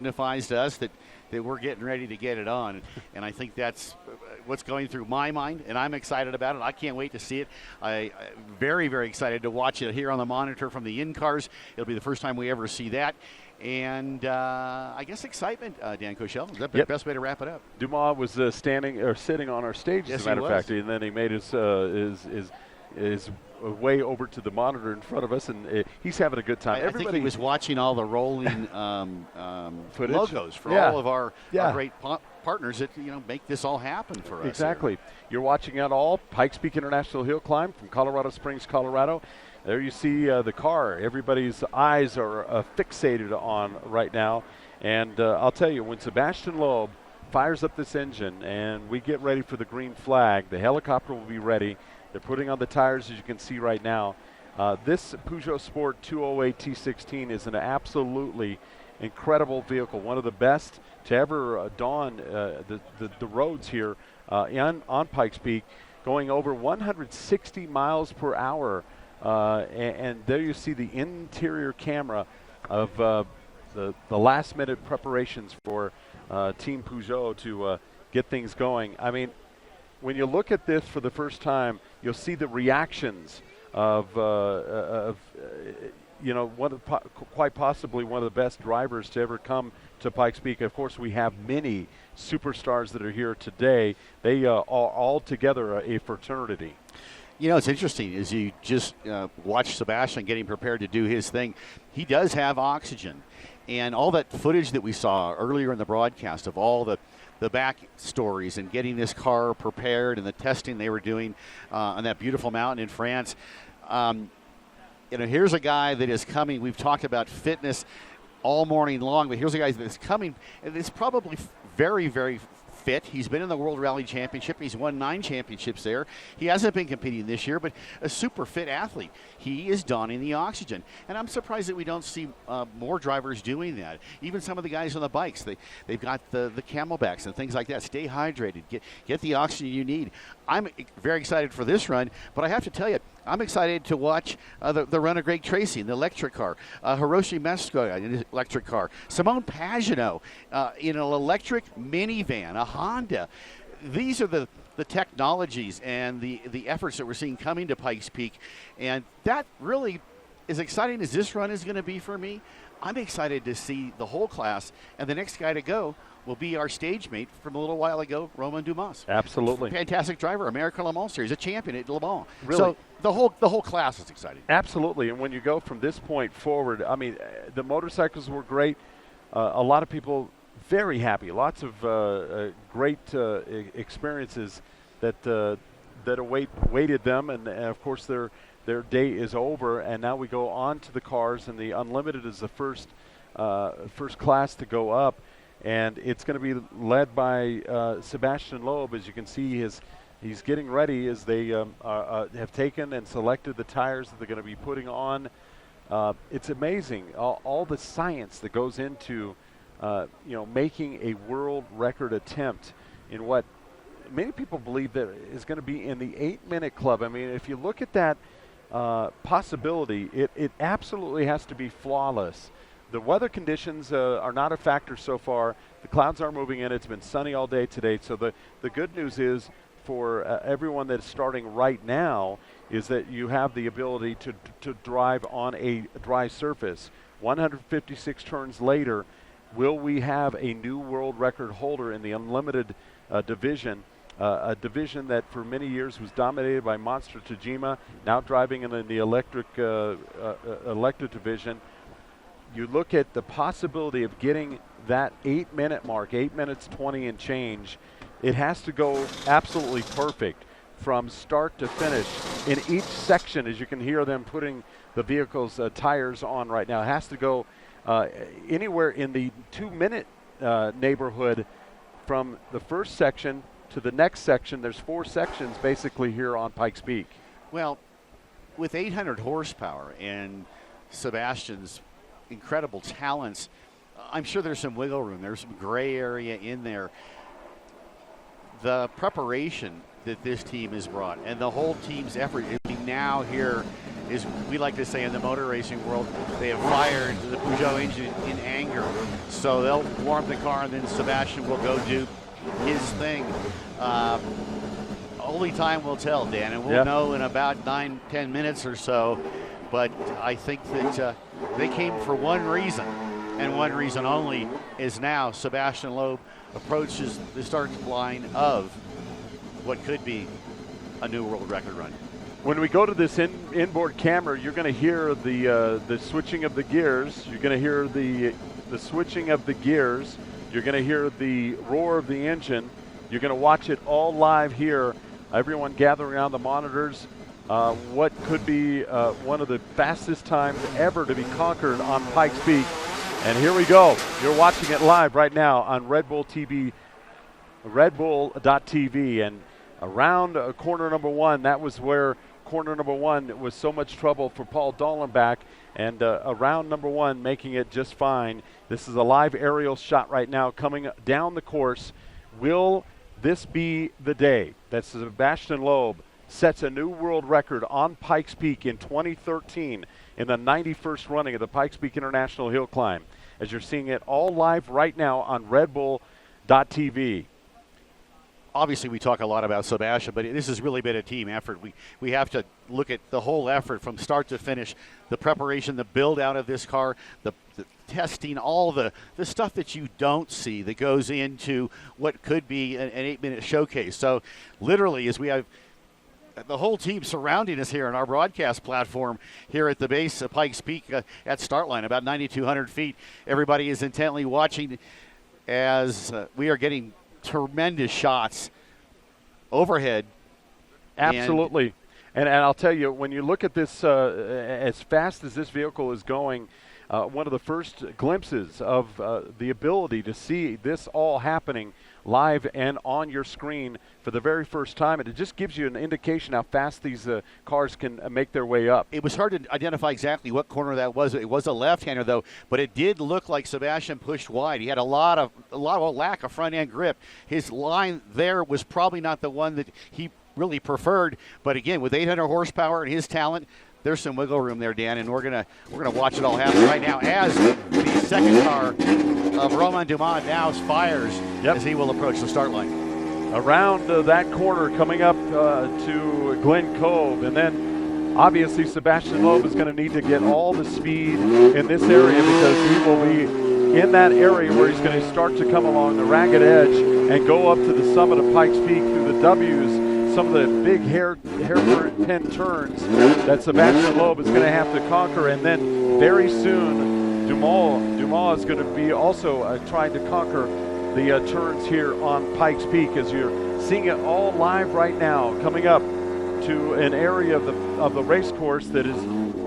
signifies to us that we're getting ready to get it on. And I think that's what's going through my mind, and I'm excited about it. I can't wait to see it. I'm very, very excited to watch it here on the monitor from the in-cars. It'll be the first time we ever see that. And I guess excitement, Dan Koshel. Is that the best way to wrap it up? Dumas was sitting on our stage, as a matter of fact, and then he made his way over to the monitor in front of us, and he's having a good time. I think he was watching all the rolling footage logos for all of our great partners that make this all happen for us. Exactly. You're watching it all. Pikes Peak International Hill Climb from Colorado Springs, Colorado. There you see the car. Everybody's eyes are fixated on right now. And I'll tell you, when Sebastien Loeb fires up this engine and we get ready for the green flag, the helicopter will be ready. They're putting on the tires, as you can see right now. This Peugeot Sport 208 T16 is an absolutely incredible vehicle, one of the best to ever don the roads here on Pikes Peak, going over 160 miles per hour. And there you see the interior camera of the last-minute preparations for Team Peugeot to get things going. I mean, when you look at this for the first time, you'll see the reactions of quite possibly one of the best drivers to ever come to Pikes Peak. Of course, we have many superstars that are here today. They are all together a fraternity. It's interesting as you just watch Sebastien getting prepared to do his thing. He does have oxygen. And all that footage that we saw earlier in the broadcast of all the back stories and getting this car prepared and the testing they were doing on that beautiful mountain in France. Here's a guy that is coming. We've talked about fitness all morning long, but here's a guy that's coming. It's probably very, very fit. He's been in the World Rally Championship. He's won 9 championships there. He hasn't been competing this year, but a super fit athlete. He is donning the oxygen. And I'm surprised that we don't see more drivers doing that. Even some of the guys on the bikes, they've got the camelbacks and things like that. Stay hydrated. Get the oxygen you need. I'm very excited for this run, but I have to tell you, I'm excited to watch the run of Greg Tracy in the electric car, Hiroshi Matsuda in his electric car, Simone Pagenaud in an electric minivan, a Honda. These are the technologies and the efforts that we're seeing coming to Pikes Peak, and that really, as exciting as this run is going to be for me, I'm excited to see the whole class, and the next guy to go will be our stage mate from a little while ago, Romain Dumas. Absolutely. Fantastic driver, American Le Mans Series, a champion at Le Mans. Really? So the whole class is exciting. Absolutely, and when you go from this point forward, I mean, the motorcycles were great. A lot of people very happy. Lots of great experiences that awaited them, and of course their day is over, and now we go on to the cars, and the Unlimited is the first class to go up. And it's going to be led by Sebastien Loeb. As you can see, he's getting ready as they have taken and selected the tires that they're going to be putting on. It's amazing, all the science that goes into making a world record attempt in what many people believe that is going to be in the 8-minute club. I mean, if you look at that possibility, it absolutely has to be flawless. The weather conditions are not a factor so far. The clouds are moving in. It's been sunny all day today. So the good news is for everyone that's starting right now is that you have the ability to drive on a dry surface. 156 turns later, will we have a new world record holder in the Unlimited division? A division that for many years was dominated by Monster Tajima, now driving in the electric division. You look at the possibility of getting that 8-minute mark, 8 minutes 20 and change. It has to go absolutely perfect from start to finish in each section, as you can hear them putting the vehicle's tires on right now. It has to go anywhere in the 2-minute neighborhood from the first section to the next section. There's 4 sections basically here on Pikes Peak. Well, with 800 horsepower and Sebastian's incredible talents, I'm sure there's some wiggle room. There's some gray area in there. The preparation that this team has brought and the whole team's effort is now here is, we like to say in the motor racing world, they have fired the Peugeot engine in anger. So they'll warm the car, and then Sebastien will go do his thing. Only time will tell, Dan, and we'll know in about 9-10 minutes or so. But I think that they came for one reason, and one reason only, is now Sebastien Loeb approaches the start line of what could be a new world record run. When we go to this inboard camera, you're going to hear the switching of the gears. You're going to hear the switching of the gears. You're going to hear the roar of the engine. You're going to watch it all live here. Everyone gathering around the monitors. What could be one of the fastest times ever to be conquered on Pikes Peak. And here we go. You're watching it live right now on Red Bull TV, redbull.tv. And around corner number one, that was where corner number one was so much trouble for Paul Dallenbach, and around number one making it just fine. This is a live aerial shot right now coming down the course. Will this be the day that Sebastien Loeb sets a new world record on Pikes Peak in 2013 in the 91st running of the Pikes Peak International Hill Climb? As you're seeing it all live right now on redbull.tv. Obviously, we talk a lot about Sebastien, but this has really been a team effort. We have to look at the whole effort from start to finish, the preparation, the build-out of this car, the testing, all the stuff that you don't see that goes into what could be an 8-minute showcase. So literally, as we have the whole team surrounding us here on our broadcast platform here at the base of Pikes Peak at start line, about 9,200 feet, everybody is intently watching as we are getting tremendous shots overhead. Absolutely. And I'll tell you, when you look at this, as fast as this vehicle is going, one of the first glimpses of the ability to see this all happening live and on your screen for the very first time, and it just gives you an indication how fast these cars can make their way up. It was hard to identify exactly what corner that was. It was a left-hander, though, but it did look like Sebastien pushed wide. He had a lot of lack of front-end grip. His line there was probably not the one that he really preferred, but again, with 800 horsepower and his talent, there's some wiggle room there, Dan, and we're gonna watch it all happen right now as the second car of Romain Dumas now fires as he will approach the start line. Around that corner, coming up to Glen Cove, and then obviously Sebastien Loeb is going to need to get all the speed in this area because he will be in that area where he's going to start to come along the ragged edge and go up to the summit of Pikes Peak through the W's. Some of the big hairpin turns that Sebastien Loeb is going to have to conquer, and then very soon Dumas is going to be also trying to conquer the turns here on Pikes Peak, as you're seeing it all live right now, coming up to an area of the race course that is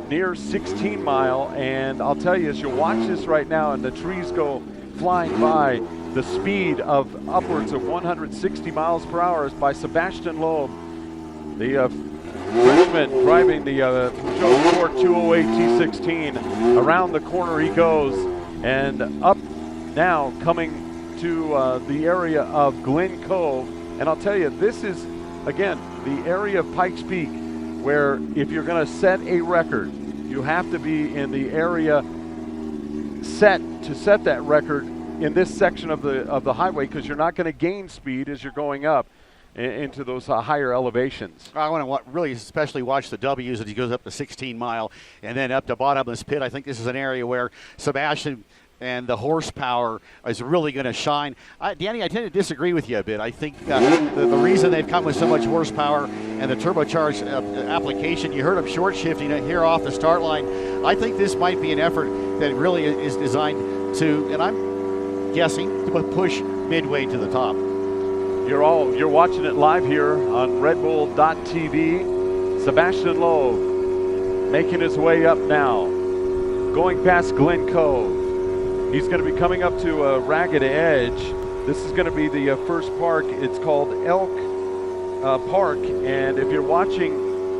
near 16 Mile. And I'll tell you, as you watch this right now and the trees go flying by, the speed of upwards of 160 miles per hour is by Sebastien Loeb, the Frenchman driving the Peugeot Sport 208 T16. Around the corner he goes, and up now coming to the area of Glen Cove. And I'll tell you, this is, again, the area of Pikes Peak where if you're going to set a record, you have to be in the area set that record in this section of the highway, because you're not going to gain speed as you're going up into those higher elevations. I want to really especially watch the W's as he goes up to 16 Mile and then up to bottomless pit. I think this is an area where Sebastien and the horsepower is really going to shine. Danny, I tend to disagree with you a bit. I think the reason they've come with so much horsepower and the turbocharged application, you heard them short shifting it here off the start line. I think this might be an effort that really is designed to, and I'm guessing, to push midway to the top. You're watching it live here on redbull.tv. Sebastien Loeb making his way up now, going past Glen Cove. He's going to be coming up to a ragged edge. This is going to be the first park. It's called Elk Park, and if you're watching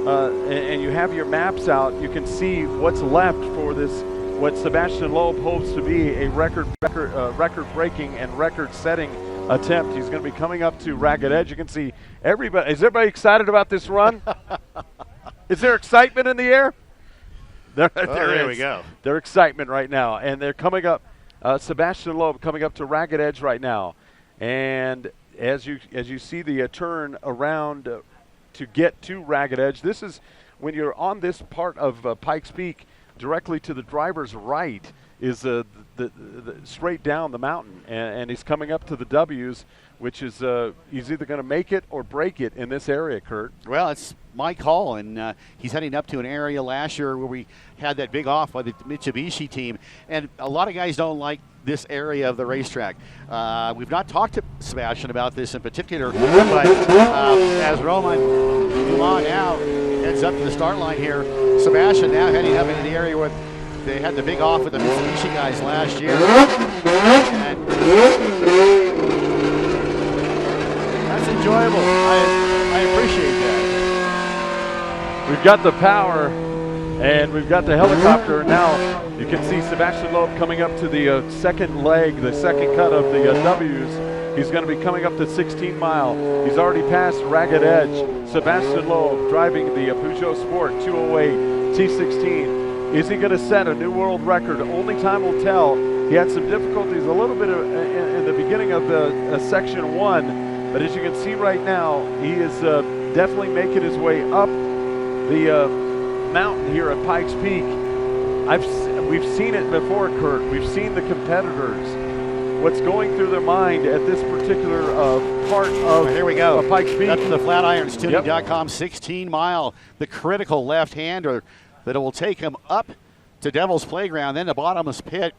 and you have your maps out, you can see what's left for this, what Sebastien Loeb hopes to be a record-breaking and record-setting attempt. He's going to be coming up to ragged edge. You can see everybody. Is everybody excited about this run? Is there excitement in the air? There we go. Their excitement right now. And they're coming up, Sebastien Loeb coming up to Ragged Edge right now. And as you see the turn around to get to Ragged Edge, this is when you're on this part of Pikes Peak, directly to the driver's right is the straight down the mountain, and he's coming up to the W's, which is he's either going to make it or break it in this area, Kurt. Well, it's Mike Hall, and he's heading up to an area last year where we had that big off by the Mitsubishi team, and a lot of guys don't like this area of the racetrack. We've not talked to Sebastien about this in particular, but as Roman Dumas now heads up to the start line here, Sebastien now heading up into the area where they had the big off with the Mitsubishi guys last year. And that's enjoyable. I appreciate that. We've got the power and we've got the helicopter. Now you can see Sebastien Loeb coming up to the second leg, the second cut of the W's. He's going to be coming up to 16 Mile. He's already passed Ragged Edge. Sebastien Loeb driving the Peugeot Sport 208 T16. Is he going to set a new world record? Only time will tell. He had some difficulties a little bit in the beginning of the section 1, but as you can see right now, he is definitely making his way up the mountain here at Pikes Peak. We've seen it before, Kurt. We've seen the competitors. What's going through their mind at this particular part of here we go. Pikes Peak. That's the FlatironsTuning.com 16 Mile, the critical left-hander that it will take him up to Devil's Playground, then the bottomless pit.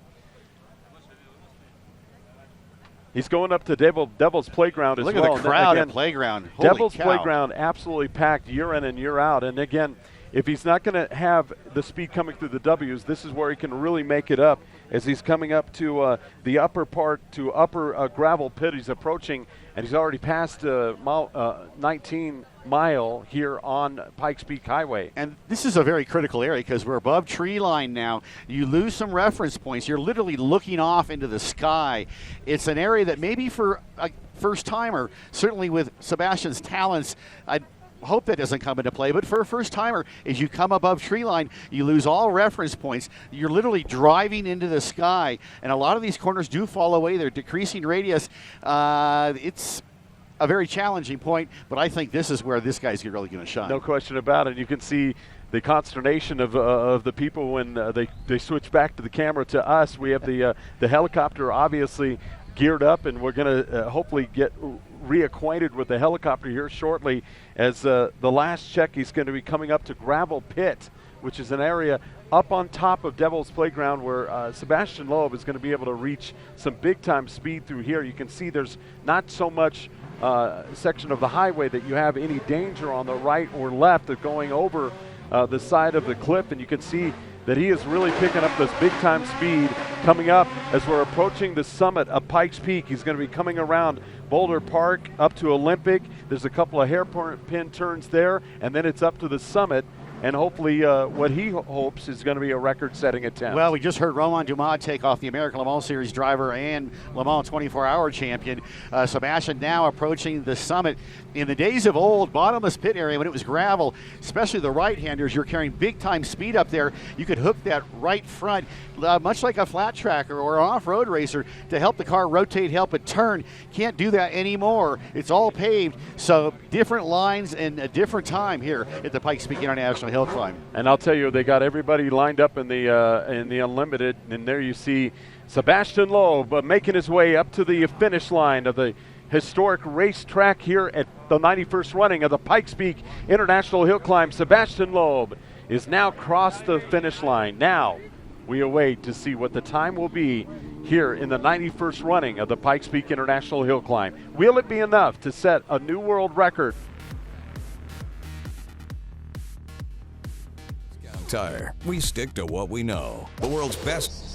He's going up to Devil's Playground as well. Look at the crowd at Playground. Holy Devil's cow. Playground absolutely packed year in and year out. And again, if he's not going to have the speed coming through the W's, this is where he can really make it up as he's coming up to the upper part, to upper gravel pit. He's approaching, and he's already passed 19 Mile here on Pikes Peak Highway. And this is a very critical area because we're above tree line now. You lose some reference points. You're literally looking off into the sky. It's an area that maybe for a first timer, certainly with Sebastien's talents, I hope that doesn't come into play, but for a first timer, as you come above tree line, you lose all reference points. You're literally driving into the sky, and a lot of these corners do fall away. They're decreasing radius. It's a very challenging point, but I think this is where this guy's really going to shine. No question about it. You can see the consternation of the people when they switch back to the camera to us. We have the helicopter obviously geared up, and we're going to hopefully get reacquainted with the helicopter here shortly. As the last check, he's going to be coming up to Gravel Pit, which is an area up on top of Devil's Playground where Sebastien Loeb is going to be able to reach some big-time speed through here. You can see there's not so much section of the highway that you have any danger on the right or left of going over the side of the cliff, and you can see that he is really picking up this big-time speed coming up as we're approaching the summit of Pikes Peak. He's going to be coming around Boulder Park up to Olympic. There's a couple of hairpin turns there, and then it's up to the summit. And hopefully what he hopes is going to be a record-setting attempt. Well, we just heard Roman Dumas take off, the American Le Mans Series driver and Le Mans 24-hour champion. Sebastien now approaching the summit. In the days of old, bottomless pit area, when it was gravel, especially the right-handers, you're carrying big-time speed up there. You could hook that right front, much like a flat tracker or an off-road racer, to help the car rotate, help it turn. Can't do that anymore. It's all paved, so different lines and a different time here at the Pikes Peak International Hill Climb. And I'll tell you, they got everybody lined up in the Unlimited, and there you see Sebastien Loeb making his way up to the finish line of the historic racetrack here at the 91st running of the Pikes Peak International Hill Climb. Sebastien Loeb is now crossed the finish line. Now we await to see what the time will be here in the 91st running of the Pikes Peak International Hill Climb. Will it be enough to set a new world record? Tire. We stick to what we know. The world's best